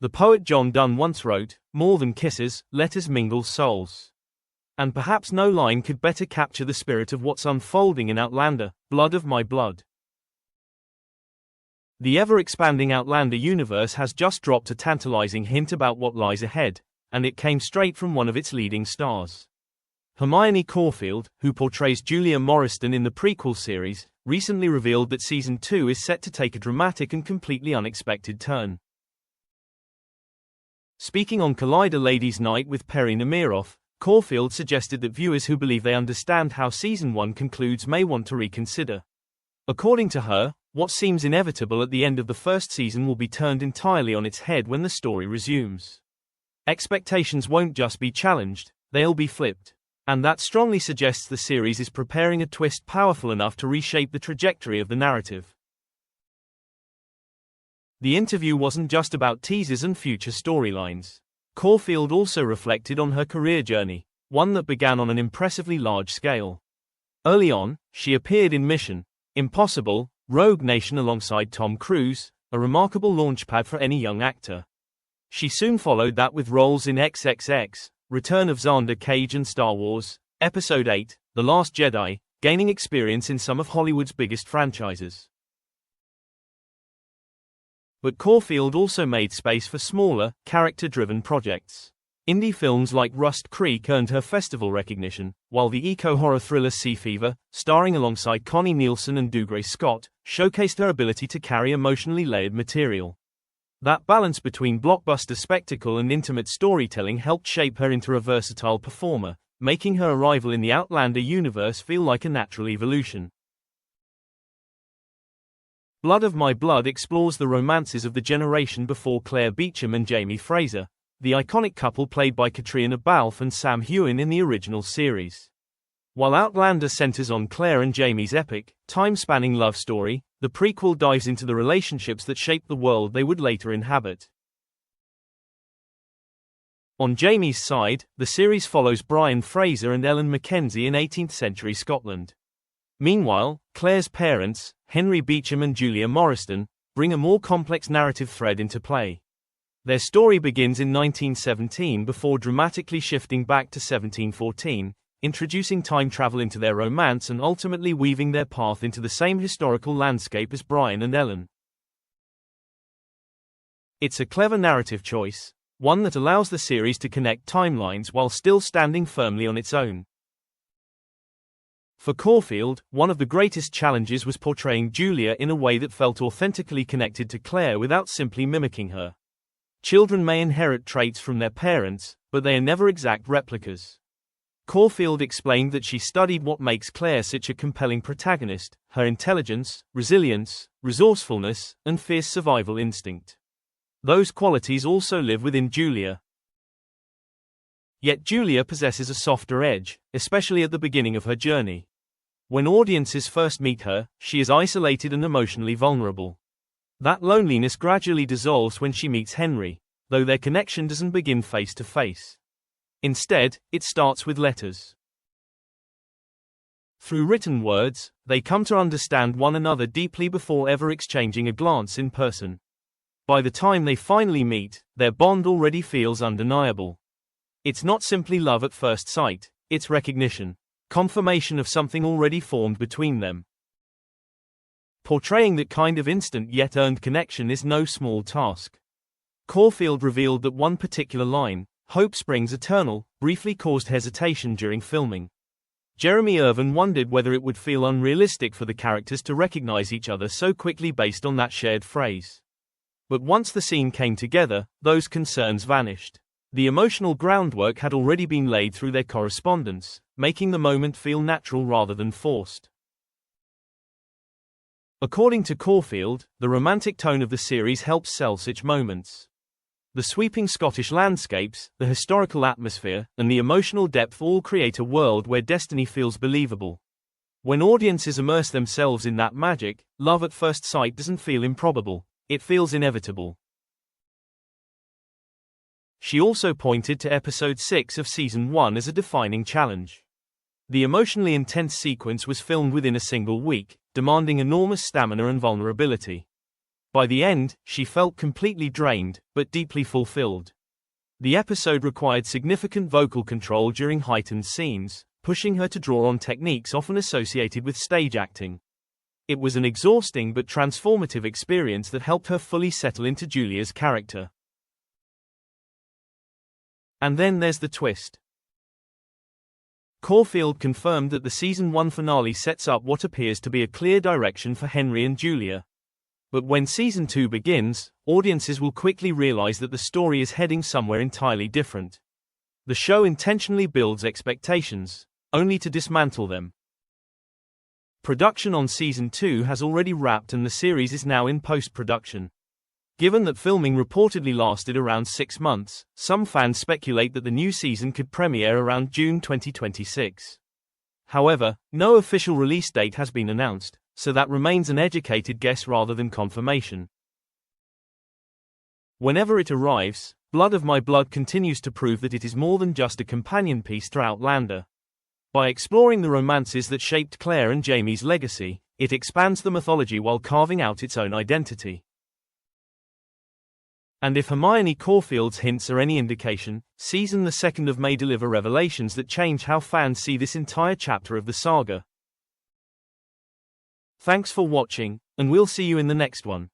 The poet John Donne once wrote, "More than kisses, letters mingle souls." And perhaps no line could better capture the spirit of what's unfolding in Outlander, Blood of My Blood. The ever-expanding Outlander universe has just dropped a tantalizing hint about what lies ahead, and it came straight from one of its leading stars. Hermione Caulfield, who portrays Julia Morriston in the prequel series, recently revealed that Season 2 is set to take a dramatic and completely unexpected turn. Speaking on Collider Ladies Night with Perry Nemiroff, Caulfield suggested that viewers who believe they understand how Season 1 concludes may want to reconsider. According to her, what seems inevitable at the end of the first season will be turned entirely on its head when the story resumes. Expectations won't just be challenged, they'll be flipped. And that strongly suggests the series is preparing a twist powerful enough to reshape the trajectory of the narrative. The interview wasn't just about teasers and future storylines. Caulfield also reflected on her career journey, one that began on an impressively large scale. Early on, she appeared in Mission Impossible, Rogue Nation alongside Tom Cruise, a remarkable launchpad for any young actor. She soon followed that with roles in XXX, Return of Xander Cage and Star Wars, Episode 8, The Last Jedi, gaining experience in some of Hollywood's biggest franchises. But Caulfield also made space for smaller, character-driven projects. Indie films like Rust Creek earned her festival recognition, while the eco-horror thriller Sea Fever, starring alongside Connie Nielsen and Dougray Scott, showcased her ability to carry emotionally layered material. That balance between blockbuster spectacle and intimate storytelling helped shape her into a versatile performer, making her arrival in the Outlander universe feel like a natural evolution. Blood of My Blood explores the romances of the generation before Claire Beecham and Jamie Fraser, the iconic couple played by Katrina Balfe and Sam Heughan in the original series. While Outlander centers on Claire and Jamie's epic, time-spanning love story, the prequel dives into the relationships that shaped the world they would later inhabit. On Jamie's side, the series follows Brian Fraser and Ellen Mackenzie in 18th-century Scotland. Meanwhile, Claire's parents, Henry Beecham and Julia Morriston, bring a more complex narrative thread into play. Their story begins in 1917 before dramatically shifting back to 1714, introducing time travel into their romance and ultimately weaving their path into the same historical landscape as Brian and Ellen. It's a clever narrative choice, one that allows the series to connect timelines while still standing firmly on its own. For Caulfield, one of the greatest challenges was portraying Julia in a way that felt authentically connected to Claire without simply mimicking her. Children may inherit traits from their parents, but they are never exact replicas. Caulfield explained that she studied what makes Claire such a compelling protagonist: her intelligence, resilience, resourcefulness, and fierce survival instinct. Those qualities also live within Julia. Yet Julia possesses a softer edge, especially at the beginning of her journey. When audiences first meet her, she is isolated and emotionally vulnerable. That loneliness gradually dissolves when she meets Henry, though their connection doesn't begin face to face. Instead, it starts with letters. Through written words, they come to understand one another deeply before ever exchanging a glance in person. By the time they finally meet, their bond already feels undeniable. It's not simply love at first sight, it's recognition, confirmation of something already formed between them. Portraying that kind of instant yet earned connection is no small task. Caulfield revealed that one particular line, "Hope springs eternal," briefly caused hesitation during filming. Jeremy Irvin wondered whether it would feel unrealistic for the characters to recognize each other so quickly based on that shared phrase. But once the scene came together, those concerns vanished. The emotional groundwork had already been laid through their correspondence, making the moment feel natural rather than forced. According to Caulfield, the romantic tone of the series helps sell such moments. The sweeping Scottish landscapes, the historical atmosphere, and the emotional depth all create a world where destiny feels believable. When audiences immerse themselves in that magic, love at first sight doesn't feel improbable, it feels inevitable. She also pointed to Episode 6 of Season 1 as a defining challenge. The emotionally intense sequence was filmed within a single week, demanding enormous stamina and vulnerability. By the end, she felt completely drained, but deeply fulfilled. The episode required significant vocal control during heightened scenes, pushing her to draw on techniques often associated with stage acting. It was an exhausting but transformative experience that helped her fully settle into Julia's character. And then there's the twist. Caulfield confirmed that the season 1 finale sets up what appears to be a clear direction for Henry and Julia. But when season 2 begins, audiences will quickly realize that the story is heading somewhere entirely different. The show intentionally builds expectations, only to dismantle them. Production on season 2 has already wrapped and the series is now in post-production. Given that filming reportedly lasted around 6 months, some fans speculate that the new season could premiere around June 2026. However, no official release date has been announced, so that remains an educated guess rather than confirmation. Whenever it arrives, Blood of My Blood continues to prove that it is more than just a companion piece to Outlander. By exploring the romances that shaped Claire and Jaime's legacy, it expands the mythology while carving out its own identity. And if Hermione Caulfield's hints are any indication, season 2 may deliver revelations that change how fans see this entire chapter of the saga. Thanks for watching, and we'll see you in the next one.